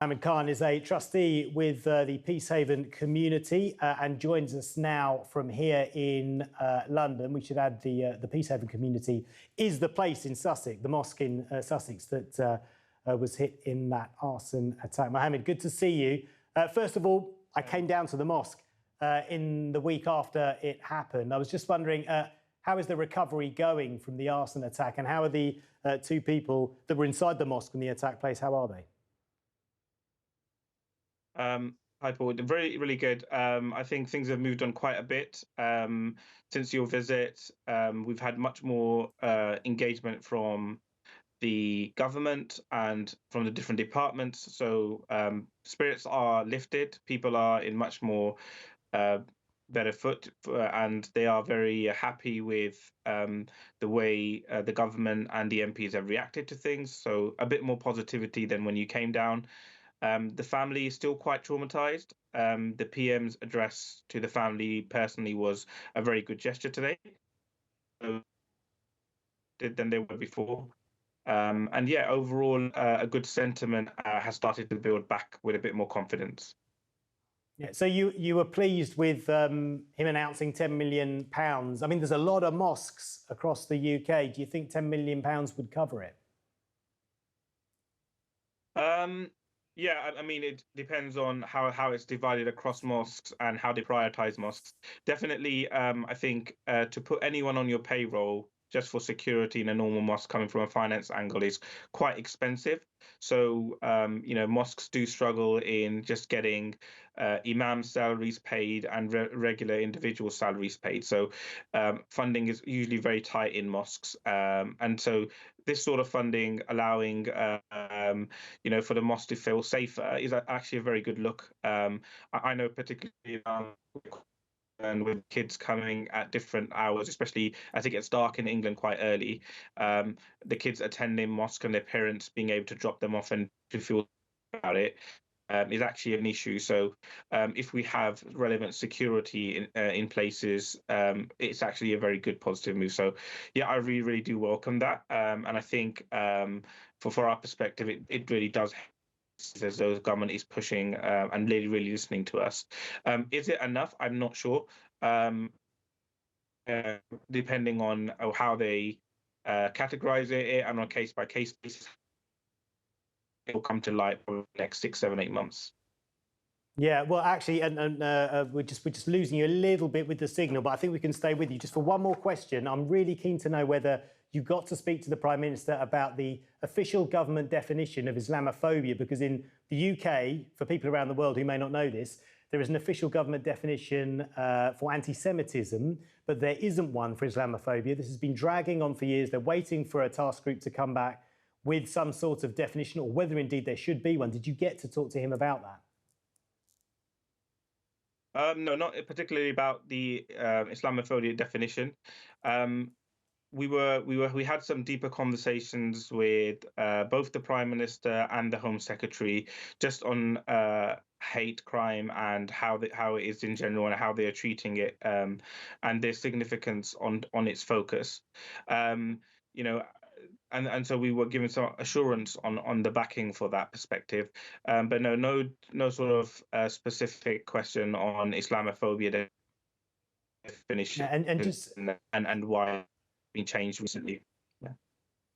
Muhammed Khan is a trustee with the Peacehaven community and joins us now from here in London. We should add the Peacehaven community is the place in Sussex, the mosque in Sussex that was hit in that arson attack. Muhammed, good to see you. First of all, I came down to the mosque in the week after it happened. I was just wondering, how is the recovery going from the arson attack, and how are the two people that were inside the mosque when the attack place, how are they? Hi, Paul. Really good. I think things have moved on quite a bit since your visit. We've had much more engagement from the government and from the different departments. So spirits are lifted. People are in much more better foot, and they are very happy with the way the government and the MPs have reacted to things. So a bit more positivity than when you came down. The family is still quite traumatized. The PM's address to the family personally was a very good gesture today, than they were before. And yeah, overall, a good sentiment has started to build back with a bit more confidence. Yeah, so you were pleased with him announcing £10 million. I mean, there's a lot of mosques across the UK. Do you think £10 million would cover it? Yeah, I mean, it depends on how it's divided across mosques and how they prioritize mosques. Definitely, I think to put anyone on your payroll just for security in a normal mosque coming from a finance angle is quite expensive. So, mosques do struggle in just getting imam salaries paid and regular individual salaries paid. So funding is usually very tight in mosques. And so this sort of funding allowing, for the mosque to feel safer is actually a very good look. I know particularly and with kids coming at different hours, especially as it gets dark in England quite early, the kids attending mosque and their parents being able to drop them off and to feel about it is actually an issue. So if we have relevant security in places, it's actually a very good positive move. So yeah, I really do welcome that. And I think for our perspective, it really does as though the government is pushing and really listening to us. Is it enough? I'm not sure. Depending on how they categorize it and on a case-by-case basis, it will come to light for the next 6, 7, 8 months. Yeah, well, actually, and we're just losing you a little bit with the signal, but I think we can stay with you just for one more question. I'm really keen to know whether you got to speak to the Prime Minister about the official government definition of Islamophobia, because in the UK, for people around the world who may not know this, there is an official government definition for anti-Semitism, but there isn't one for Islamophobia. This has been dragging on for years. They're waiting for a task group to come back with some sort of definition, or whether indeed there should be one. Did you get to talk to him about that? No, not particularly about the Islamophobia definition. We had some deeper conversations with both the Prime Minister and the Home Secretary just on hate crime and how it is in general and how they are treating it and their significance on its focus. And so we were given some assurance on the backing for that perspective, but no sort of specific question on Islamophobia definition and why it's been changed recently.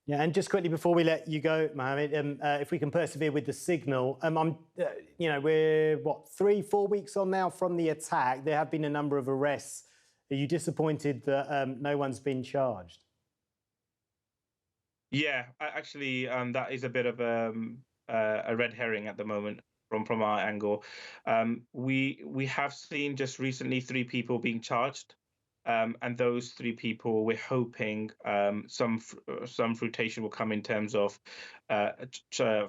Yeah, and just quickly before we let you go, Mohammed, if we can persevere with the signal, we're what, 3-4 weeks on now from the attack. There have been a number of arrests. Are you disappointed that no one's been charged? Yeah, actually, that is a bit of a red herring at the moment from our angle. We have seen just recently 3 people being charged, and those 3 people, we're hoping some fruition will come in terms of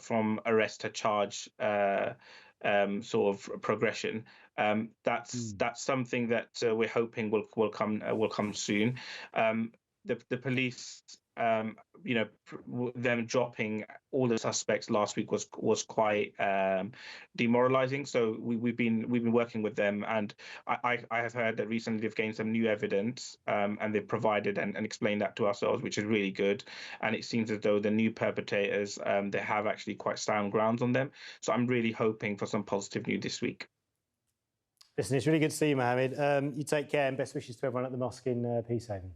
from arrest to charge sort of progression. That's something that we're hoping will come soon. The police them dropping all the suspects last week was quite demoralizing. So we've been working with them, and I have heard that recently they've gained some new evidence, and they've provided and explained that to ourselves, which is really good. And it seems as though the new perpetrators, they have actually quite sound grounds on them. So I'm really hoping for some positive news this week. Listen, it's really good to see you, Mohammed. You take care, and best wishes to everyone at the mosque in Peacehaven.